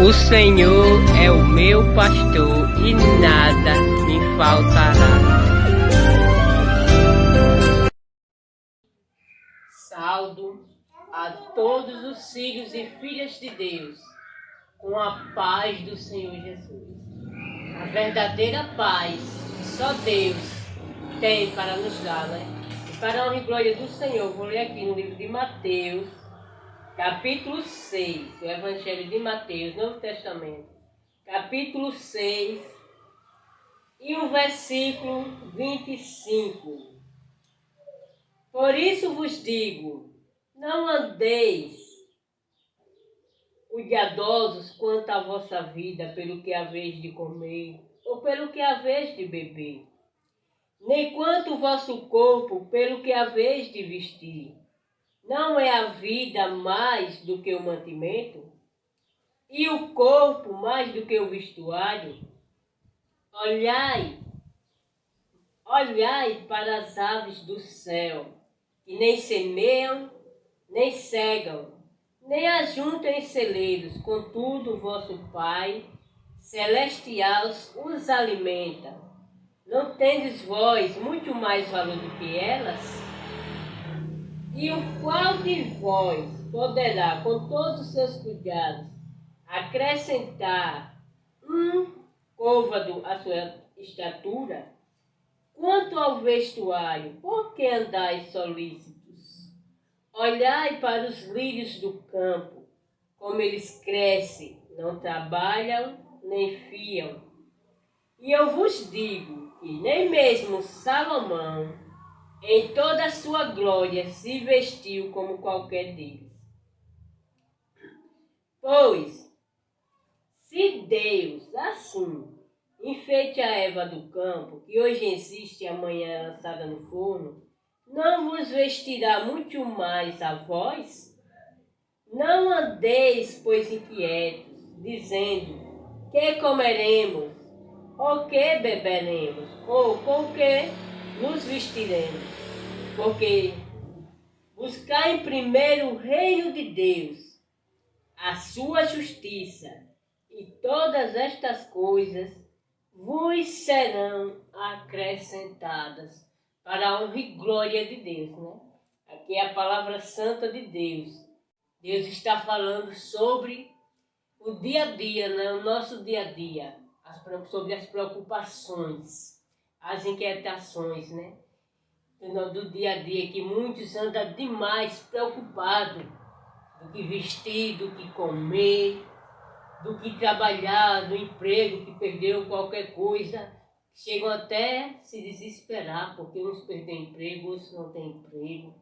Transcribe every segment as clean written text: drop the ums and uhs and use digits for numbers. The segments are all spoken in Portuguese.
O Senhor é o meu pastor e nada me faltará. Saúdo a todos os filhos e filhas de Deus com a paz do Senhor Jesus. A verdadeira paz que só Deus tem para nos dar, né? E para a honra e glória do Senhor, vou ler aqui no livro de Mateus, capítulo 6, o Evangelho de Mateus, Novo Testamento, capítulo 6, e o versículo 25. Por isso vos digo, não andeis cuidadosos quanto à vossa vida, pelo que haveis de comer, ou pelo que haveis de beber, nem quanto o vosso corpo, pelo que haveis de vestir. Não é a vida mais do que o mantimento? E o corpo mais do que o vestuário? Olhai para as aves do céu, que nem semeiam, nem cegam, nem ajuntam em celeiros, contudo o vosso Pai celestial os alimenta. Não tendes vós muito mais valor do que elas? E o qual de vós poderá, com todos os seus cuidados, acrescentar um côvado à sua estatura? Quanto ao vestuário, por que andais solícitos? Olhai para os lírios do campo, como eles crescem, não trabalham nem fiam. E eu vos digo que nem mesmo Salomão, em toda a sua glória, se vestiu como qualquer deles. Pois, se Deus, assim, enfeite a erva do campo, que hoje existe e amanhã é lançada no forno, não vos vestirá muito mais a vós? Não andeis, pois, inquietos, dizendo, que comeremos, ou que beberemos, ou com que nos vestiremos? Porque buscai primeiro o reino de Deus, a sua justiça, e todas estas coisas vos serão acrescentadas, para a honra e glória de Deus, né? Aqui é a palavra santa de Deus. Deus está falando sobre o dia a dia, né? O nosso dia a dia, sobre as preocupações, as inquietações, né? Do dia a dia, que muitos andam demais preocupados do que vestir, do que comer, do que trabalhar, do emprego que perdeu qualquer coisa. Chegam até a se desesperar, porque uns perdem emprego, outros não têm emprego.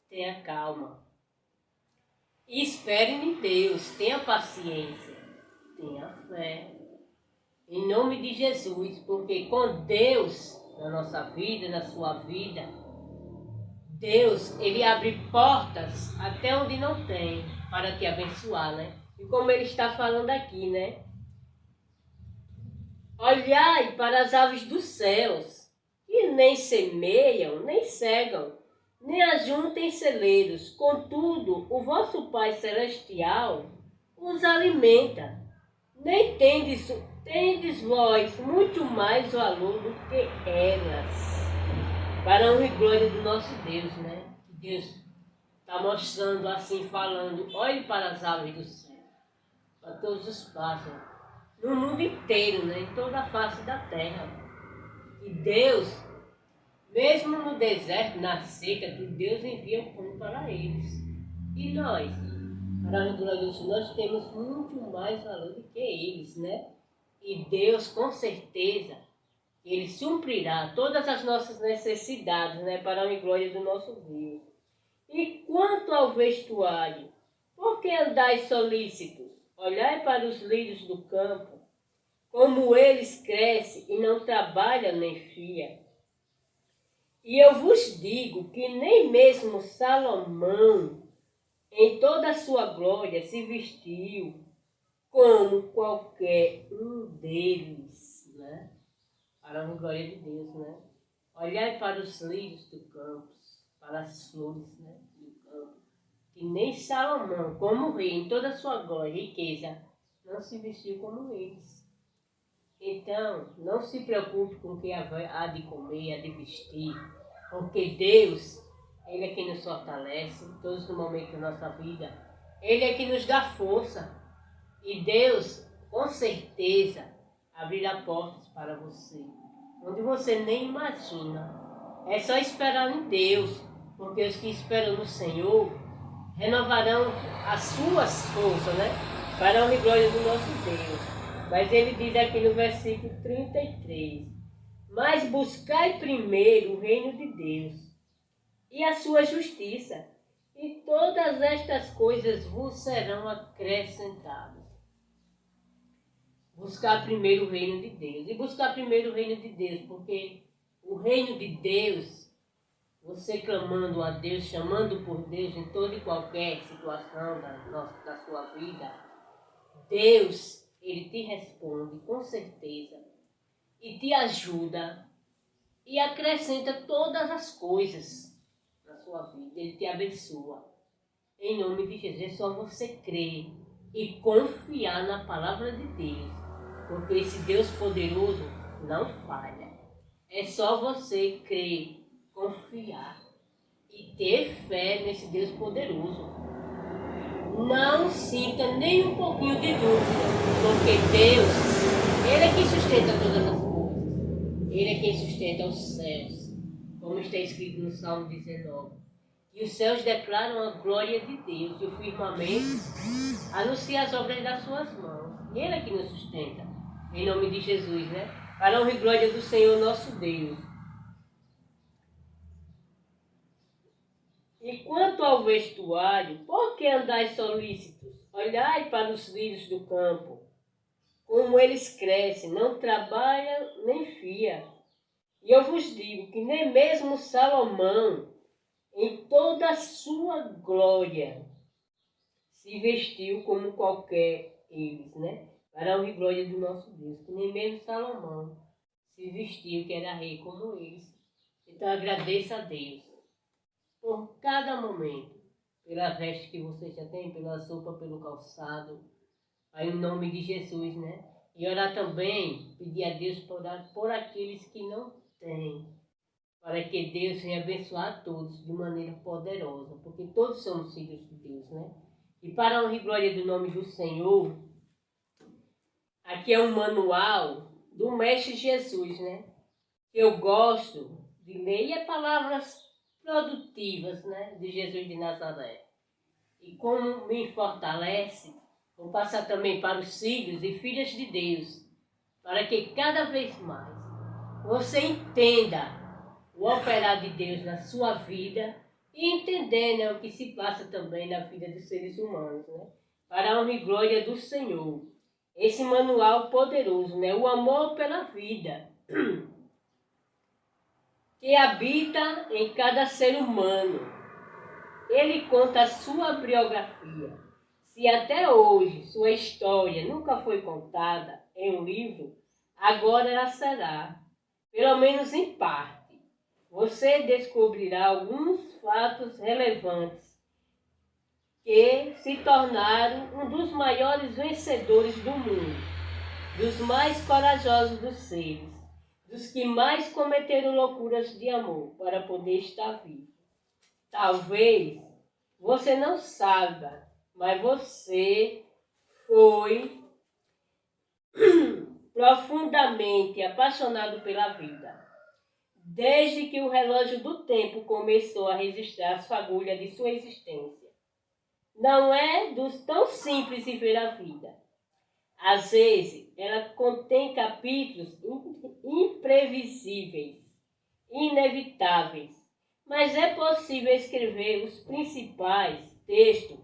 Tenha calma. E esperem em Deus, tenha paciência, tenha fé. Em nome de Jesus, porque com Deus, na nossa vida, na sua vida, Deus, Ele abre portas até onde não tem, para te abençoar, né? E como Ele está falando aqui, né? Olhai para as aves dos céus, que nem semeiam, nem cegam, nem ajuntem celeiros. Contudo, o vosso Pai Celestial os alimenta. Nem tendes vós muito mais valor do que elas. Para a honra e glória do nosso Deus, né? Deus está mostrando assim, falando, olhe para as aves do céu, para todos os pássaros, no mundo inteiro, né? Em toda a face da terra. E Deus, mesmo no deserto, na seca, Deus envia o pão para eles. E nós, para a honra e glória do Senhor, nós temos muito mais valor do que eles, né? E Deus, com certeza, Ele suprirá todas as nossas necessidades, né, para a honra e glória do nosso Deus. E quanto ao vestuário, por que andais solícitos? Olhai para os lírios do campo, como eles crescem e não trabalham nem fiam. E eu vos digo que nem mesmo Salomão, em toda a sua glória, se vestiu como qualquer um deles, né? Para a glória de Deus, né? Olhai para os lírios do campo, para as flores, né, do campo, que nem Salomão, como rei, em toda a sua glória e riqueza, não se vestiu como eles. Então, não se preocupe com o que há de comer, há de vestir, porque Deus, Ele é quem nos fortalece em todos os momentos da nossa vida. Ele é quem nos dá força. E Deus, com certeza, abrirá portas para você, onde você nem imagina. É só esperar em Deus, porque os que esperam no Senhor renovarão as suas forças, né? Para a honra e glória do nosso Deus. Mas ele diz aqui no versículo 33, mas buscai primeiro o reino de Deus e a sua justiça, e todas estas coisas vos serão acrescentadas. Buscar primeiro o reino de Deus. E buscar primeiro o reino de Deus, porque o reino de Deus, você clamando a Deus, chamando por Deus em toda e qualquer situação da sua vida, Deus, Ele te responde com certeza e te ajuda e acrescenta todas as coisas na sua vida. Ele te abençoa. Em nome de Jesus, é só você crer e confiar na palavra de Deus, porque esse Deus poderoso não falha. É só você crer, confiar e ter fé nesse Deus poderoso. Não sinta nem um pouquinho de dúvida, porque Deus, Ele é quem sustenta todas as coisas. Ele é quem sustenta os céus, como está escrito no Salmo 19. E os céus declaram a glória de Deus, e o firmamento anuncia as obras das suas mãos. E Ele é quem nos sustenta, em nome de Jesus, né? Para a honra e glória do Senhor nosso Deus. E quanto ao vestuário, por que andais solícitos? Olhai para os lírios do campo, como eles crescem, não trabalham nem fia. E eu vos digo que nem mesmo Salomão, em toda a sua glória, se vestiu como qualquer eles, né? Para a honra e glória do nosso Deus, que nem mesmo Salomão se vestiu, que era rei como eles. Então agradeça a Deus por cada momento, pela veste que você já tem, pela sopa, pelo calçado, aí em nome de Jesus, né? E orar também, pedir a Deus por orar por aqueles que não têm, para que Deus venha abençoar a todos de maneira poderosa, porque todos somos filhos de Deus, né? E para a honra e glória do nome do Senhor, aqui é um manual do Mestre Jesus, né? Eu gosto de ler, e é palavras produtivas, né, de Jesus de Nazaré. E como me fortalece, vou passar também para os filhos e filhas de Deus, para que cada vez mais você entenda o operar de Deus na sua vida e entender, né, o que se passa também na vida dos seres humanos, né, para a honra e glória do Senhor. Esse manual poderoso, né, o amor pela vida, que habita em cada ser humano. Ele conta a sua biografia. Se até hoje sua história nunca foi contada em um livro, agora ela será, pelo menos em parte. Você descobrirá alguns fatos relevantes que se tornaram um dos maiores vencedores do mundo, dos mais corajosos dos seres, dos que mais cometeram loucuras de amor para poder estar vivo. Talvez você não saiba, mas você foi profundamente apaixonado pela vida, desde que o relógio do tempo começou a registrar as fagulhas de sua existência. Não é dos tão simples viver a vida. Às vezes, ela contém capítulos imprevisíveis, inevitáveis, mas é possível escrever os principais textos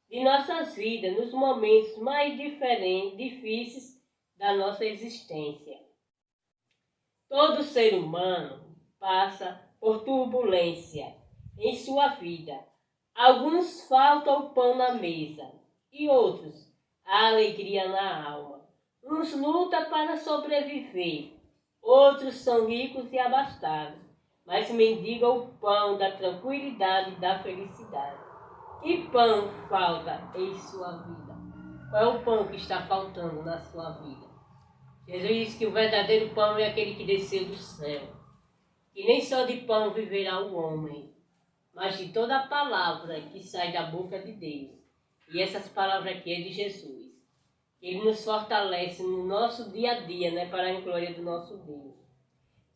de nossas vidas nos momentos mais difíceis da nossa existência. Todo ser humano passa por turbulência em sua vida. Alguns faltam o pão na mesa e outros a alegria na alma. Uns lutam para sobreviver, outros são ricos e abastados, mas mendigam o pão da tranquilidade e da felicidade. Que pão falta em sua vida? Qual é o pão que está faltando na sua vida? Jesus disse que o verdadeiro pão é aquele que desceu do céu. E nem só de pão viverá o homem, mas de toda a palavra que sai da boca de Deus. E essas palavras aqui é de Jesus. Ele nos fortalece no nosso dia a dia, né, para a glória do nosso Deus.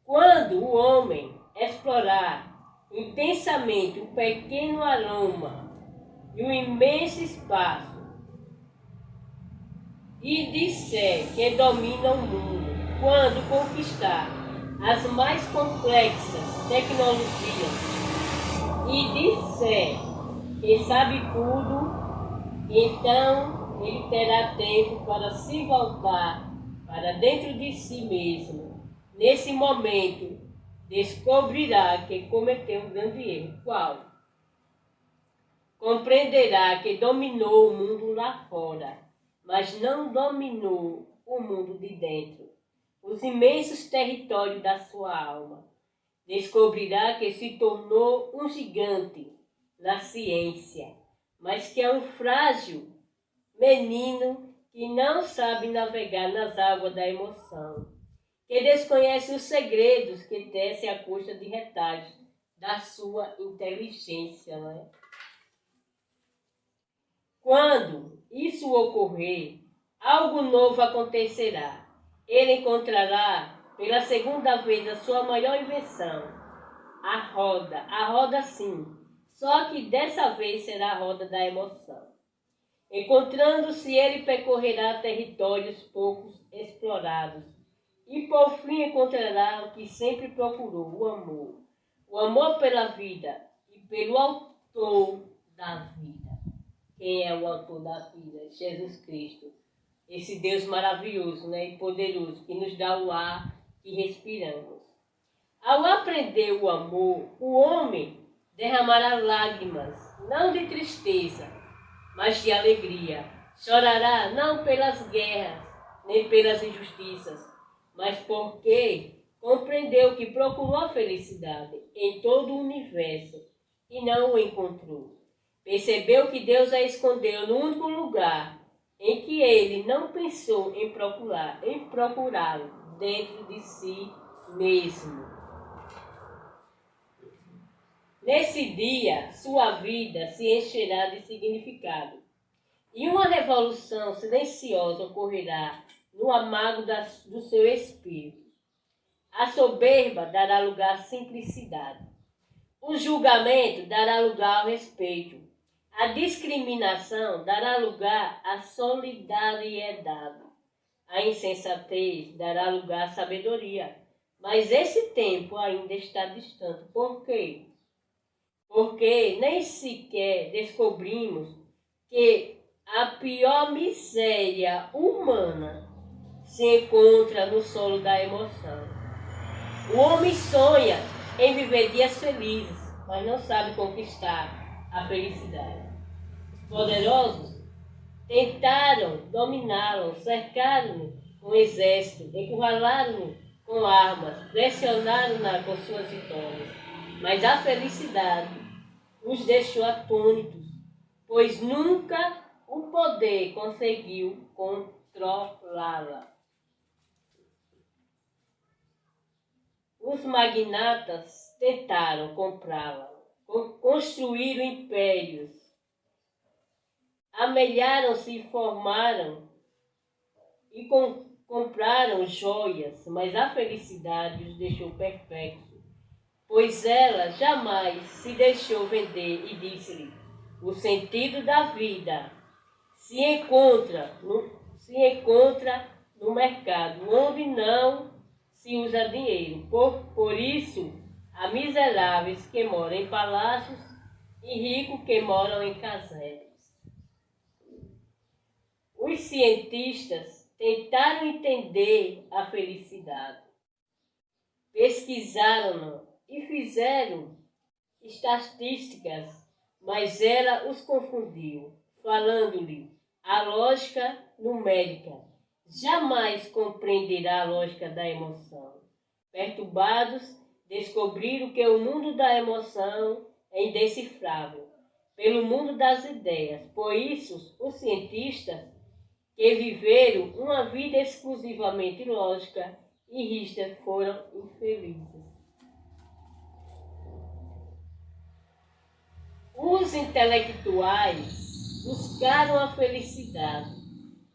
Quando o homem explorar intensamente o pequeno aroma e o imenso espaço e disser que domina o mundo, quando conquistar as mais complexas tecnologias e disser que sabe tudo, então ele terá tempo para se voltar para dentro de si mesmo. Nesse momento, descobrirá que cometeu um grande erro. Qual? Compreenderá que dominou o mundo lá fora, mas não dominou o mundo de dentro, os imensos territórios da sua alma. Descobrirá que se tornou um gigante na ciência, mas que é um frágil menino que não sabe navegar nas águas da emoção, que desconhece os segredos que tecem à custa de retalhos da sua inteligência, né? Quando isso ocorrer, algo novo acontecerá. Ele encontrará pela segunda vez a sua maior invenção, a roda sim, só que dessa vez será a roda da emoção. Encontrando-se, ele percorrerá territórios poucos explorados e por fim encontrará o que sempre procurou, o amor pela vida e pelo autor da vida. Quem é o autor da vida? Jesus Cristo. Esse Deus maravilhoso, né, e poderoso, que nos dá o ar que respiramos. Ao aprender o amor, o homem derramará lágrimas, não de tristeza, mas de alegria. Chorará não pelas guerras, nem pelas injustiças, mas porque compreendeu que procurou a felicidade em todo o universo e não o encontrou. Percebeu que Deus a escondeu no único lugar em que ele não pensou em procurá-lo dentro de si mesmo. Nesse dia, sua vida se encherá de significado e uma revolução silenciosa ocorrerá no amago do seu espírito. A soberba dará lugar à simplicidade. O julgamento dará lugar ao respeito. A discriminação dará lugar à solidariedade. A insensatez dará lugar à sabedoria. Mas esse tempo ainda está distante. Por quê? Porque nem sequer descobrimos que a pior miséria humana se encontra no solo da emoção. O homem sonha em viver dias felizes, mas não sabe conquistar a felicidade. Os poderosos tentaram dominá-lo, cercaram-no com exército, encurralaram-no com armas, pressionaram-na com suas vitórias. Mas a felicidade os deixou atônitos, pois nunca o poder conseguiu controlá-la. Os magnatas tentaram comprá-la, construíram impérios, amelharam-se e formaram e compraram joias, mas a felicidade os deixou perplexos, pois ela jamais se deixou vender e disse-lhe: o sentido da vida se encontra no mercado, onde não se usa dinheiro. Por isso, há miseráveis que moram em palácios e ricos que moram em casebres. Os cientistas tentaram entender a felicidade. Pesquisaram-na e fizeram estatísticas, mas ela os confundiu, falando-lhe a lógica numérica. Jamais compreenderá a lógica da emoção. Perturbados, descobriram que o mundo da emoção é indecifrável pelo mundo das ideias. Por isso, os cientistas que viveram uma vida exclusivamente lógica e rígida foram infelizes. Os intelectuais buscaram a felicidade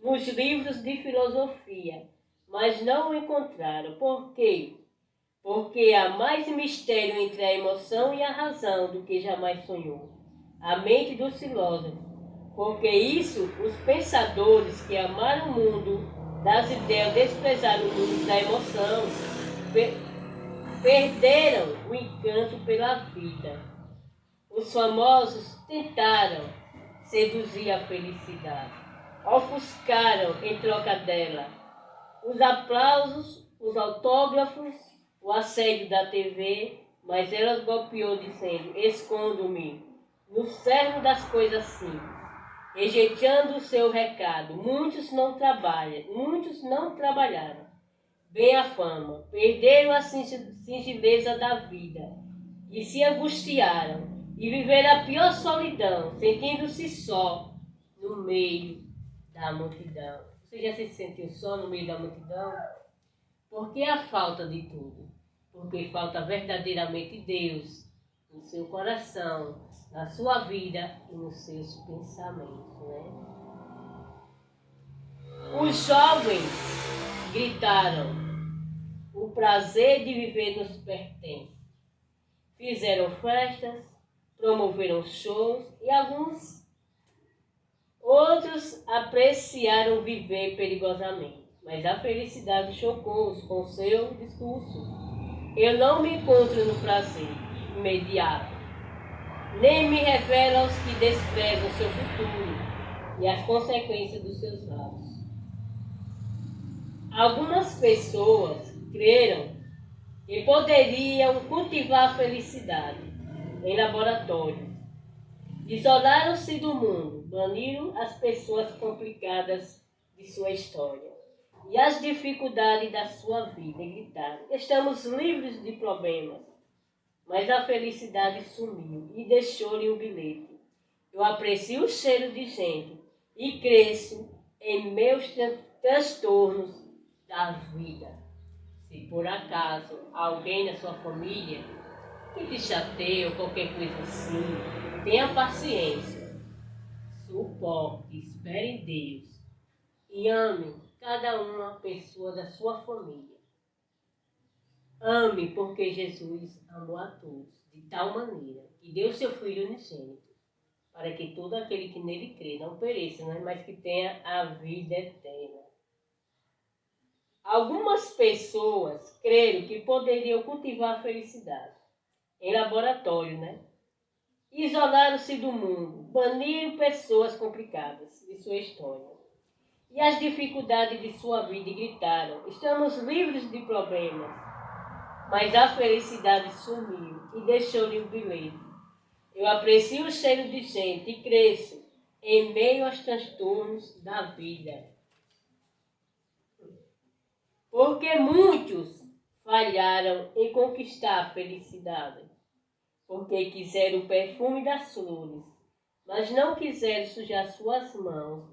nos livros de filosofia, mas não o encontraram. Por quê? Porque há mais mistério entre a emoção e a razão do que jamais sonhou a mente dos filósofos. Porque isso, os pensadores que amaram o mundo das ideias desprezaram o mundo da emoção, perderam o encanto pela vida. Os famosos tentaram seduzir a felicidade, ofuscaram em troca dela os aplausos, os autógrafos, o assédio da TV, mas ela os golpeou dizendo: escondo-me no cerne das coisas simples, rejeitando o seu recado. Muitos não trabalharam bem a fama, perderam a singeleza da vida e se angustiaram e viveram a pior solidão, sentindo-se só no meio da multidão. Você já se sentiu só no meio da multidão? Por que a falta de tudo? Porque falta verdadeiramente Deus no seu coração, na sua vida e nos seus pensamentos, né? Os jovens gritaram: o prazer de viver nos pertence. Fizeram festas, promoveram shows e outros apreciaram viver perigosamente. Mas a felicidade chocou-os com seu discurso. Eu não me encontro no prazer imediato, nem me revelo aos que desprezam seu futuro e as consequências dos seus atos. Algumas pessoas creram que poderiam cultivar a felicidade em laboratórios. Isolaram-se do mundo, baniram as pessoas complicadas de sua história e as dificuldades da sua vida e gritaram: estamos livres de problemas. Mas a felicidade sumiu e deixou-lhe um bilhete. Eu aprecio o cheiro de gente e cresço em meus transtornos da vida. Se por acaso alguém na sua família que te chateia ou qualquer coisa assim, tenha paciência, suporte, espere em Deus e ame cada uma pessoa da sua família. Ame porque Jesus amou a todos de tal maneira que deu seu Filho unigênito, para que todo aquele que nele crê não pereça, mas que tenha a vida eterna. Algumas pessoas creram que poderiam cultivar a felicidade em laboratório, Isolaram-se do mundo, baniram pessoas complicadas de sua história e as dificuldades de sua vida e gritaram: estamos livres de problemas. Mas a felicidade sumiu e deixou-lhe um bilhete. Eu aprecio o cheiro de gente e cresço em meio aos transtornos da vida. Porque muitos falharam em conquistar a felicidade. Porque quiseram o perfume das flores, mas não quiseram sujar suas mãos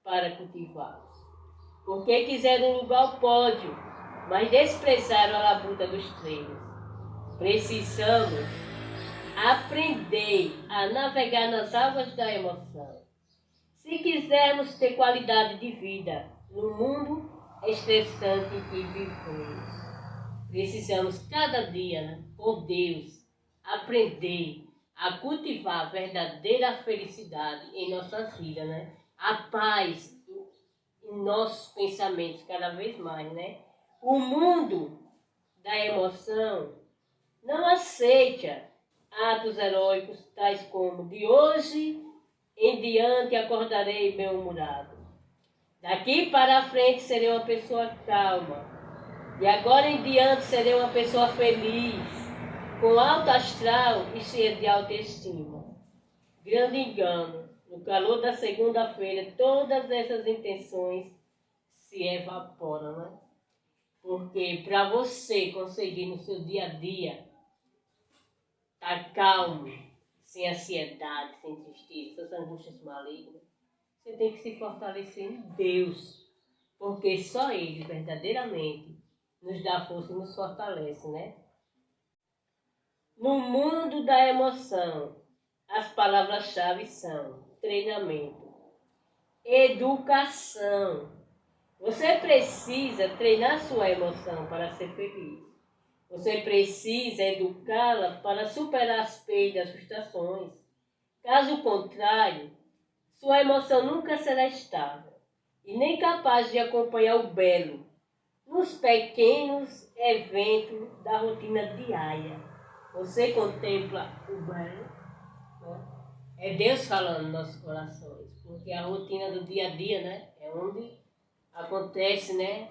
para cultivá-los. Porque quiseram um lugar ao pódio, mas desprezaram a labuta dos treinos. Precisamos aprender a navegar nas águas da emoção. Se quisermos ter qualidade de vida no mundo estressante que vivemos, precisamos cada dia, com Deus, aprender a cultivar a verdadeira felicidade em nossas vidas, A paz em nossos pensamentos cada vez mais, O mundo da emoção não aceita atos heróicos tais como: de hoje em diante acordarei bem-humorado. Daqui para frente serei uma pessoa calma. De agora em diante serei uma pessoa feliz, com alto astral e cheia de autoestima. Grande engano. No calor da segunda-feira, todas essas intenções se evaporam, Porque para você conseguir no seu dia a dia estar calmo, sem ansiedade, sem tristeza, essas angústias malignas, Você tem que se fortalecer em Deus, porque só Ele verdadeiramente nos dá força e nos fortalece, né? No mundo da emoção, as palavras-chave são treinamento, educação. Você precisa treinar sua emoção para ser feliz. Você precisa educá-la para superar as perdas, as frustrações. Caso contrário, sua emoção nunca será estável e nem capaz de acompanhar o belo nos pequenos eventos da rotina diária. Você contempla o belo, né? É Deus falando nos nossos corações, porque a rotina do dia a dia, né, é onde acontece, né,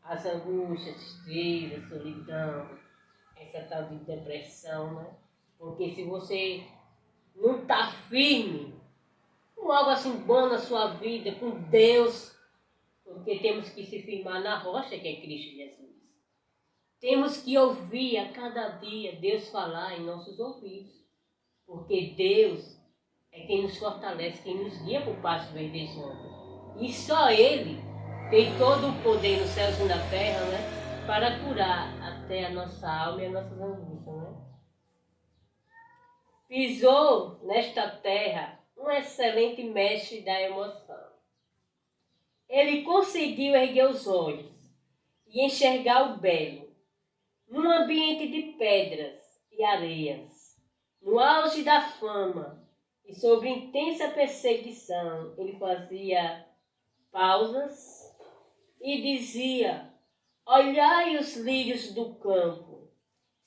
as angústias, tristeza, solidão, essa tal de depressão, né? Porque se você não está firme com algo assim bom na sua vida, com Deus, porque temos que se firmar na rocha que é Cristo Jesus. Temos que ouvir a cada dia Deus falar em nossos ouvidos, porque Deus é quem nos fortalece, quem nos guia por passos verdejantes. E só Ele tem todo o poder nos céus e na terra, né, para curar até a nossa alma e as nossas angústias, né? Pisou nesta terra um excelente mestre da emoção. Ele conseguiu erguer os olhos e enxergar o belo num ambiente de pedras e areias, no auge da fama e sob intensa perseguição. Ele fazia pausas e dizia: olhai os lírios do campo.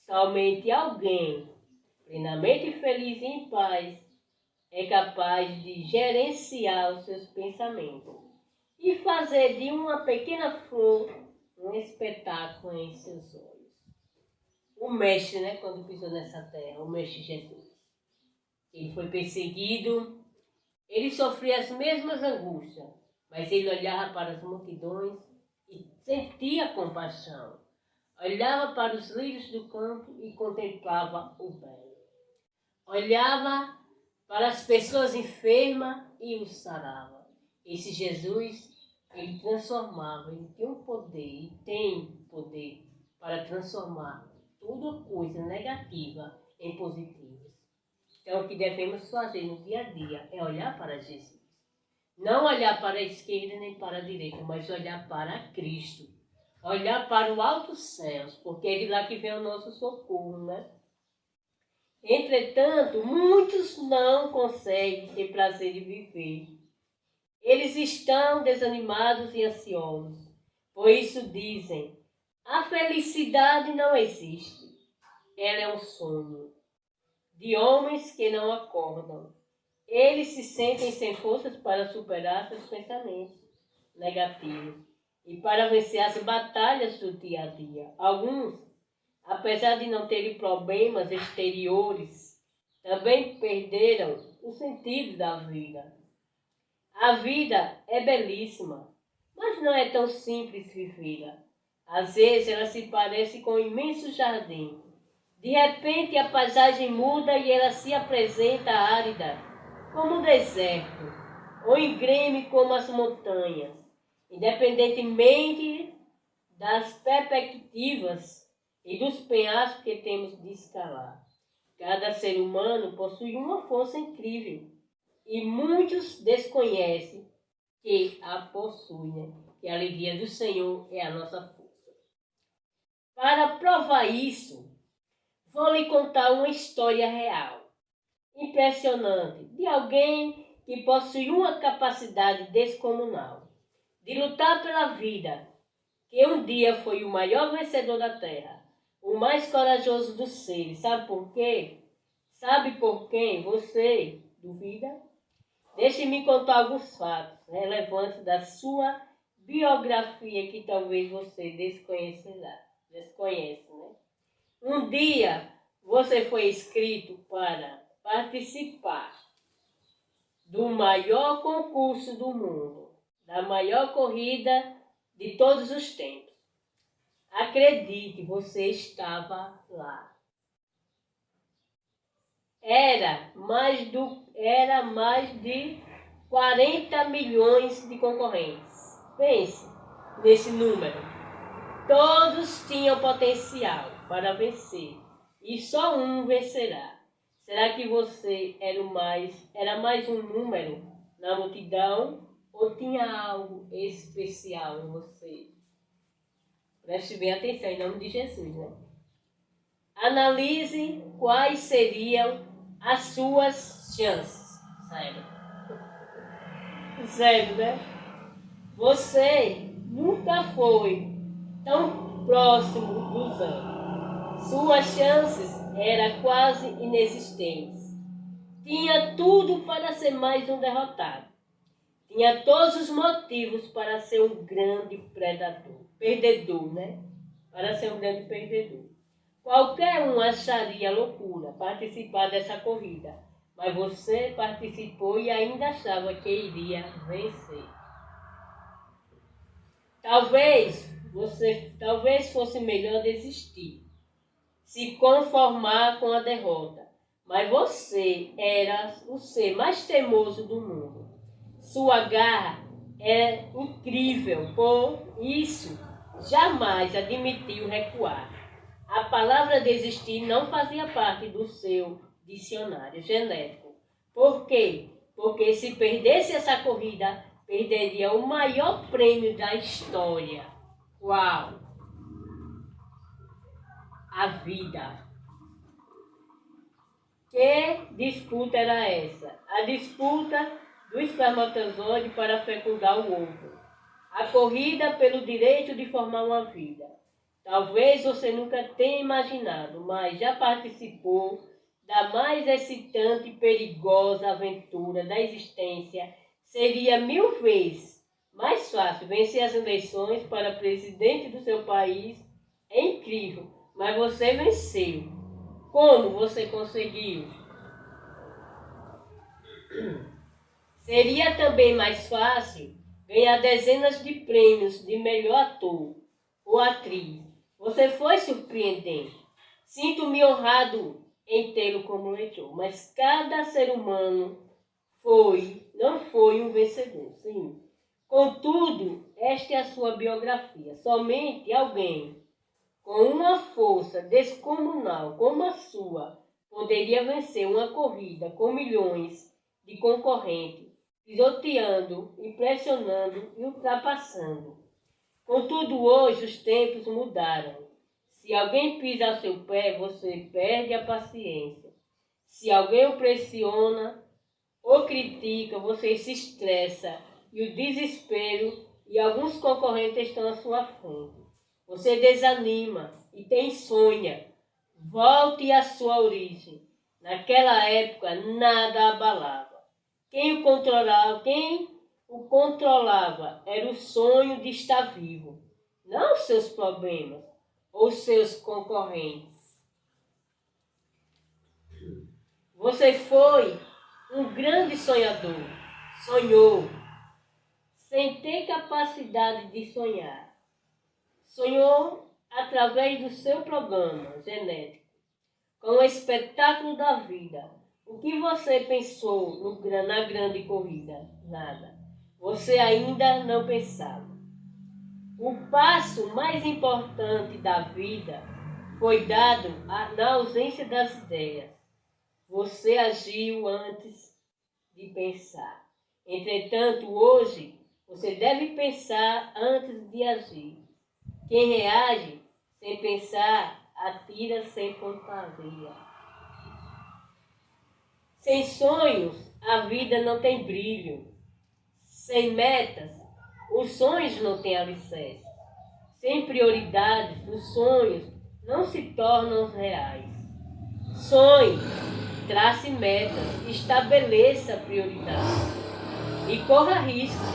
Somente alguém plenamente feliz e em paz é capaz de gerenciar os seus pensamentos e fazer de uma pequena flor um espetáculo em seus olhos. O mestre, né, quando pisou nessa terra, o mestre Jesus, ele foi perseguido, ele sofria as mesmas angústias, mas ele olhava para as multidões e sentia compaixão. Olhava para os lírios do campo e contemplava o belo. Olhava para as pessoas enfermas e os sarava. Esse Jesus, ele transformava, ele tem um poder, e tem poder para transformar toda coisa negativa em positivas. Então, o que devemos fazer no dia a dia é olhar para Jesus. Não olhar para a esquerda nem para a direita, mas olhar para Cristo. Olhar para o alto céus, porque é de lá que vem o nosso socorro, né? Entretanto, muitos não conseguem ter prazer de viver. Eles estão desanimados e ansiosos. Por isso dizem: a felicidade não existe. Ela é um sonho de homens que não acordam. Eles se sentem sem forças para superar seus pensamentos negativos e para vencer as batalhas do dia a dia. Alguns, apesar de não terem problemas exteriores, também perderam o sentido da vida. A vida é belíssima, mas não é tão simples vivê-la. Às vezes ela se parece com um imenso jardim. De repente a paisagem muda e ela se apresenta árida, como um deserto, ou íngreme como as montanhas, independentemente das perspectivas e dos penhascos que temos de escalar. Cada ser humano possui uma força incrível e muitos desconhecem que a possuem, né? Que a alegria do Senhor é a nossa força. Para provar isso, vou lhe contar uma história real, impressionante, de alguém que possui uma capacidade descomunal de lutar pela vida, que um dia foi o maior vencedor da terra, o mais corajoso dos seres. Sabe por quê? Sabe por quem? Você duvida? Deixe-me contar alguns fatos relevantes da sua biografia que talvez você desconhece, né? Um dia você foi escrito para participar do maior concurso do mundo, da maior corrida de todos os tempos. Acredite, você estava lá. Era mais de 40 milhões de concorrentes. Pense nesse número. Todos tinham potencial para vencer e só um vencerá. Será que você era mais um número na multidão ou tinha algo especial em você? Preste bem atenção em nome de Jesus, né? Analise quais seriam as suas chances. Sério, né? Você nunca foi tão próximo do zero. Suas chances eram quase inexistentes. Tinha tudo para ser mais um derrotado. Tinha todos os motivos para ser um grande perdedor, né? Para ser um grande perdedor. Qualquer um acharia loucura participar dessa corrida, mas você participou e ainda achava que iria vencer. Talvez fosse melhor desistir, se conformar com a derrota, mas você era o ser mais teimoso do mundo. Sua garra é incrível, por isso jamais admitiu recuar. A palavra desistir não fazia parte do seu dicionário genético. Por quê? Porque se perdesse essa corrida, perderia o maior prêmio da história. Uau! A vida. Que disputa era essa? A disputa do espermatozoide para fecundar o ovo. A corrida pelo direito de formar uma vida. Talvez você nunca tenha imaginado, mas já participou da mais excitante e perigosa aventura da existência. Seria 1000 vezes mais fácil vencer as eleições para presidente do seu país. É incrível, mas você venceu. Como você conseguiu? Seria também mais fácil ganhar dezenas de prêmios de melhor ator ou atriz. Você foi surpreendente. Sinto-me honrado em tê-lo como leitor, mas cada ser humano não foi um vencedor, sim. Contudo, esta é a sua biografia. Somente alguém com uma força descomunal como a sua poderia vencer uma corrida com milhões de concorrentes, pisoteando, impressionando e ultrapassando. Contudo, hoje os tempos mudaram. Se alguém pisa ao seu pé, você perde a paciência. Se alguém o pressiona ou critica, você se estressa e o desespero e alguns concorrentes estão à sua frente. Você desanima e tem insônia. Volte à sua origem. Naquela época, nada abalava. Quem o controlava era o sonho de estar vivo, não os seus problemas ou seus concorrentes. Você foi um grande sonhador. Sonhou, sem ter capacidade de sonhar. Sonhou através do seu programa genético, com o espetáculo da vida. O que você pensou na grande corrida? Nada. Você ainda não pensava. O passo mais importante da vida foi dado na ausência das ideias. Você agiu antes de pensar. Entretanto, hoje, você deve pensar antes de agir. Quem reage sem pensar, atira sem pontaria. Sem sonhos, a vida não tem brilho. Sem metas, os sonhos não têm alicerce. Sem prioridades, os sonhos não se tornam reais. Sonhe, trace metas, estabeleça prioridades e corra riscos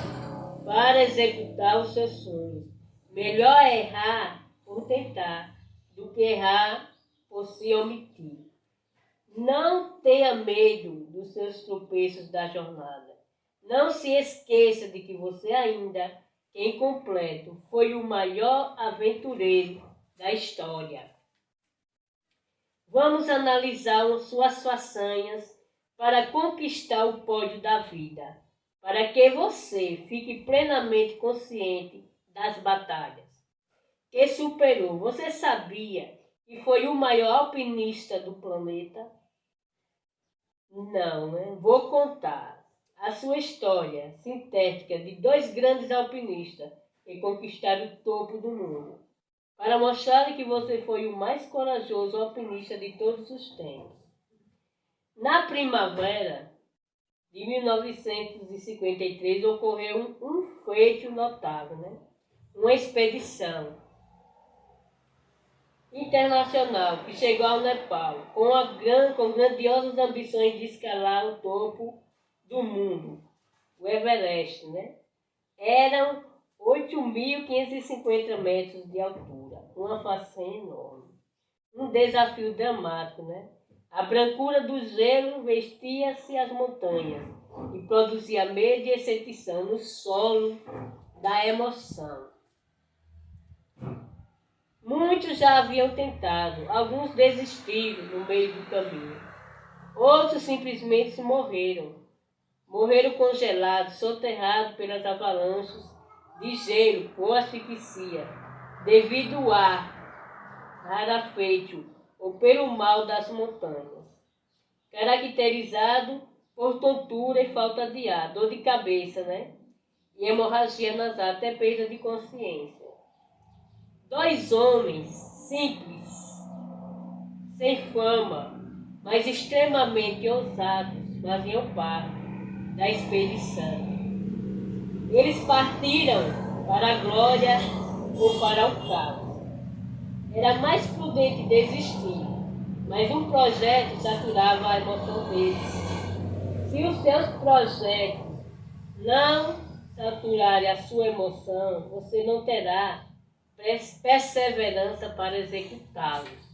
para executar os seus sonhos. Melhor é errar por tentar do que errar por se omitir. Não tenha medo dos seus tropeços da jornada. Não se esqueça de que você ainda, em completo, foi o maior aventureiro da história. Vamos analisar suas façanhas para conquistar o pódio da vida. para que você fique plenamente consciente das batalhas que superou. Você sabia que foi o maior alpinista do planeta? Não, né? Vou contar a sua história sintética de dois grandes alpinistas que conquistaram o topo do mundo, para mostrar que você foi o mais corajoso alpinista de todos os tempos. Na primavera de 1953 ocorreu um feito notável, né? Uma expedição internacional que chegou ao Nepal com grandiosas ambições de escalar o topo do mundo, o Everest, né? Eram 8.550 metros de altura, uma façanha enorme, um desafio dramático, né? A brancura do gelo vestia-se as montanhas e produzia medo e exceção no solo da emoção. Muitos já haviam tentado, alguns desistiram no meio do caminho. Outros simplesmente morreram. Morreram congelados, soterrados pelas avalanches de gelo por asfixia, devido ao ar rarefeito ou pelo mal das montanhas, caracterizado por tontura e falta de ar, dor de cabeça, né? E hemorragia nasal, até perda de consciência. Dois homens simples, sem fama, mas extremamente ousados, faziam parte da expedição. Eles partiram para a glória ou para o caos. Era mais prudente desistir, mas um projeto saturava a emoção deles. Se os seus projetos não saturarem a sua emoção, você não terá perseverança para executá-los.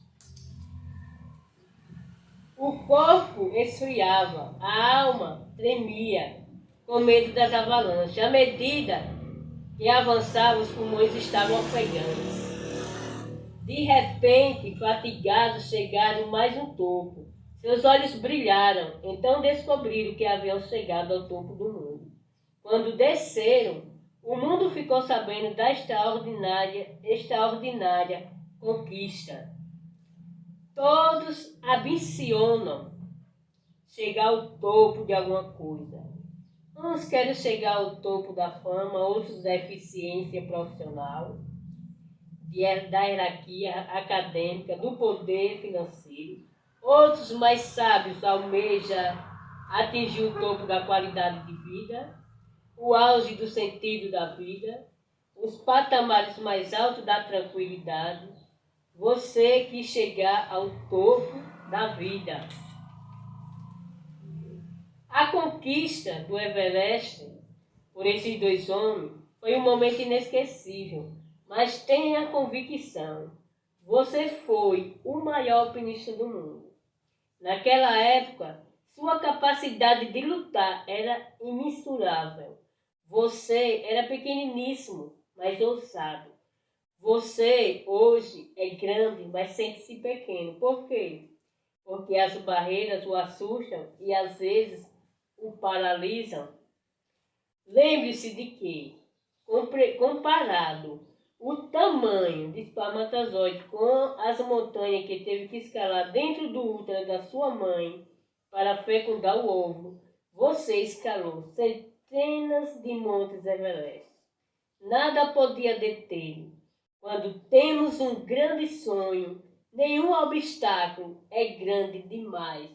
O corpo esfriava, a alma tremia com medo das avalanches. À medida que avançava, os pulmões estavam ofegantes. De repente, fatigados, chegaram mais um topo. Seus olhos brilharam, então descobriram que haviam chegado ao topo do mundo. Quando desceram, o mundo ficou sabendo da extraordinária conquista. Todos ambicionam chegar ao topo de alguma coisa. Uns querem chegar ao topo da fama, outros da eficiência profissional, da hierarquia acadêmica, do poder financeiro. Outros mais sábios almejam atingir o topo da qualidade de vida, o auge do sentido da vida, os patamares mais altos da tranquilidade. Você que chegar ao topo da vida. A conquista do Everest por esses dois homens foi um momento inesquecível, mas tenha a convicção, você foi o maior alpinista do mundo. Naquela época, sua capacidade de lutar era imensurável. Você era pequeniníssimo, mas ousado. Você hoje é grande, mas sente-se pequeno. Por quê? Porque as barreiras o assustam e às vezes o paralisam. Lembre-se de que, comparado o tamanho de espermatozoide com as montanhas que teve que escalar dentro do útero da sua mãe para fecundar o ovo, você escalou centenas de montes Everest. Nada podia detê-lo. Quando temos um grande sonho, nenhum obstáculo é grande demais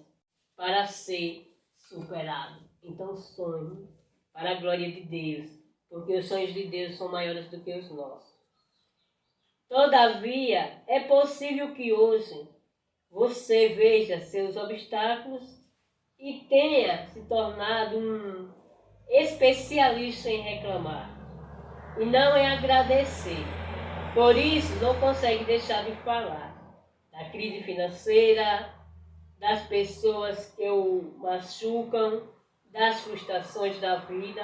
para ser superado. Então sonhe para a glória de Deus, porque os sonhos de Deus são maiores do que os nossos. Todavia, é possível que hoje você veja seus obstáculos e tenha se tornado um especialista em reclamar e não em agradecer. Por isso, não consegue deixar de falar da crise financeira, das pessoas que o machucam, das frustrações da vida.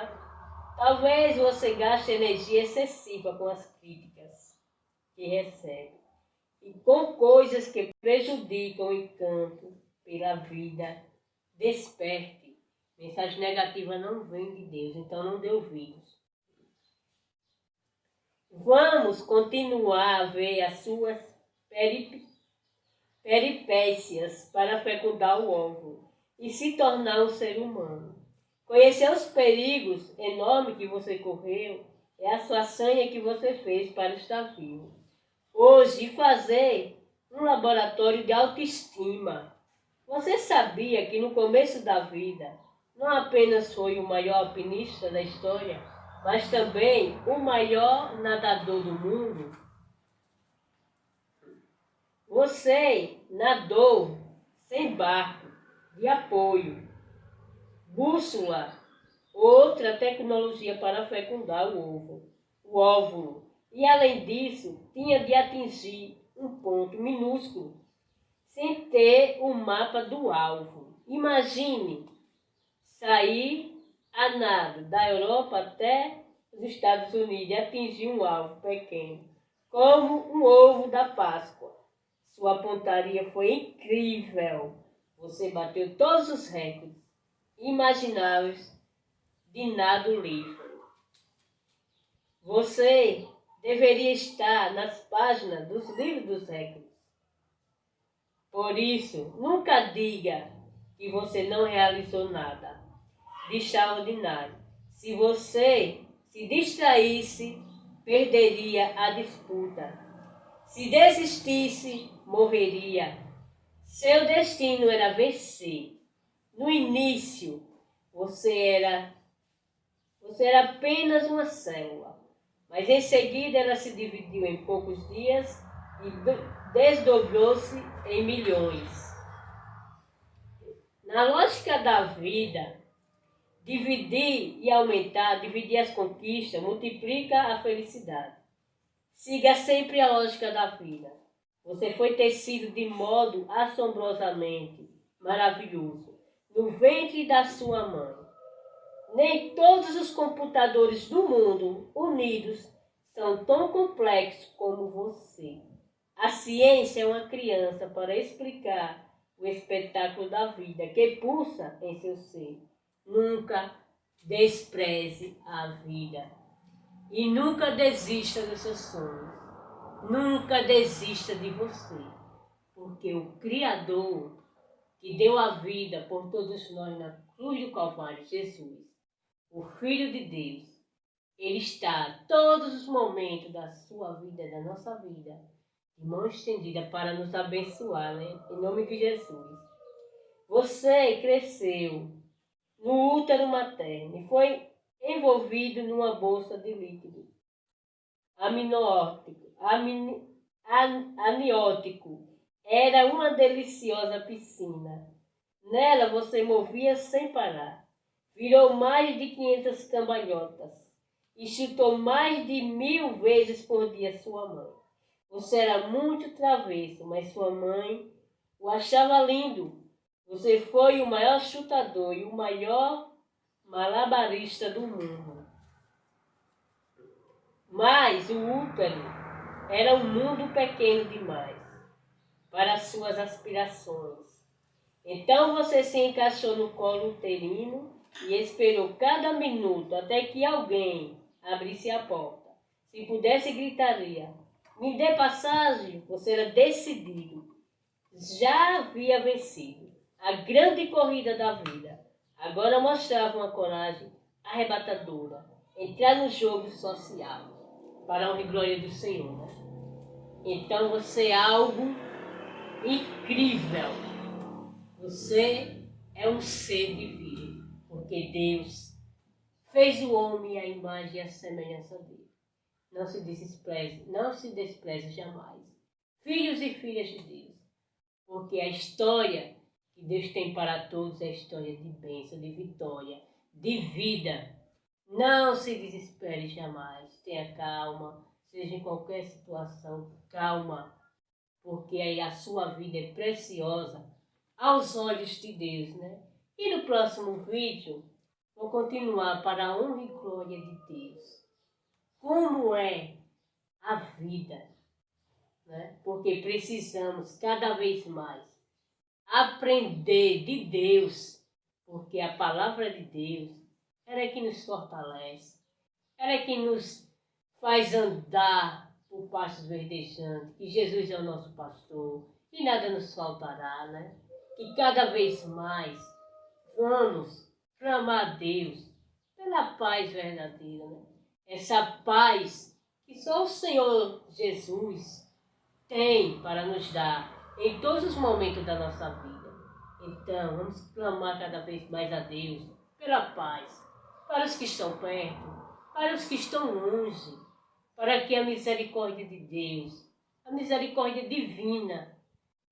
Talvez você gaste energia excessiva com as críticas que recebe e com coisas que prejudicam o encanto pela vida. Desperte, Mensagem negativa não vem de Deus, então não dê ouvidos. Vamos continuar a ver as suas peripécias para fecundar o óvulo e se tornar um ser humano. Conhecer os perigos enormes que você correu é a sua sanha que você fez para estar vivo. Hoje, fazer um laboratório de autoestima. Você sabia que no começo da vida não apenas foi o maior alpinista da história, mas também o maior nadador do mundo? Você nadou sem barco de apoio, bússola, outra tecnologia para fecundar o óvulo. E além disso, tinha de atingir um ponto minúsculo, sem ter o mapa do alvo. Imagine sair a nado da Europa até os Estados Unidos e atingir um alvo pequeno, como um ovo da Páscoa. Sua pontaria foi incrível. Você bateu todos os recordes imagináveis de nado livre. Você deveria estar nas páginas dos livros dos recordes. Por isso, nunca diga que você não realizou nada de extraordinário. Se você se distraísse, perderia a disputa. Se desistisse, morreria. Seu destino era vencer. No início, você era apenas uma célula, mas em seguida ela se dividiu em poucos dias e desdobrou-se em milhões. Na lógica da vida, dividir e aumentar, dividir as conquistas, multiplica a felicidade. Siga sempre a lógica da vida. Você foi tecido de modo assombrosamente maravilhoso no ventre da sua mãe. Nem todos os computadores do mundo unidos são tão complexos como você. A ciência é uma criança para explicar o espetáculo da vida que pulsa em seu ser. Nunca despreze a vida. E nunca desista dos seus sonhos. Nunca desista de você. Porque o Criador que deu a vida por todos nós na cruz do Calvário, Jesus, o Filho de Deus, Ele está a todos os momentos da sua vida, da nossa vida, de mão estendida para nos abençoar, né? Em nome de Jesus. Você cresceu no útero materno e foi envolvido numa bolsa de líquido aniótico. Era uma deliciosa piscina. Nela você movia sem parar. Virou mais de 500 cambalhotas e chutou mais de 1000 vezes por dia sua mãe. Você era muito travesso, mas sua mãe o achava lindo. Você foi o maior chutador e o maior malabarista do mundo. Mas o útero era um mundo pequeno demais para suas aspirações. Então você se encaixou no colo uterino e esperou cada minuto até que alguém abrisse a porta. Se pudesse, gritaria: "Me dê passagem!" Você era decidido. Já havia vencido a grande corrida da vida. Agora mostrava uma coragem arrebatadora. Entrar no jogo social para a honra e glória do Senhor, né? Então você é algo incrível. Você é um ser divino, porque Deus fez o homem à imagem e à semelhança dele. Não se despreze jamais. Filhos e filhas de Deus, porque a história que Deus tem para todos é a história de bênção, de vitória, de vida. Não se desespere jamais, tenha calma, seja em qualquer situação, calma, porque aí a sua vida é preciosa aos olhos de Deus, né? E no próximo vídeo, vou continuar para a honra e glória de Deus. Como é a vida, né? Porque precisamos cada vez mais aprender de Deus, porque a palavra de Deus, ela é que nos fortalece, ela é que nos faz andar por pastos verdejantes, que Jesus é o nosso pastor, e nada nos faltará, né? Que cada vez mais vamos clamar a Deus pela paz verdadeira, né? Essa paz que só o Senhor Jesus tem para nos dar em todos os momentos da nossa vida. Então, vamos clamar cada vez mais a Deus pela paz, para os que estão perto, para os que estão longe, para que a misericórdia de Deus, a misericórdia divina,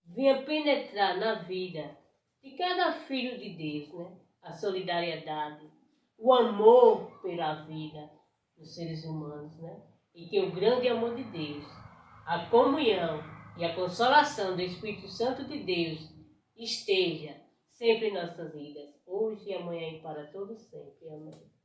venha penetrar na vida de cada filho de Deus, né? A solidariedade, o amor pela vida dos seres humanos, né? E que o grande amor de Deus, a comunhão e a consolação do Espírito Santo de Deus esteja sempre em nossas vidas, hoje e amanhã e para todos sempre. Amém.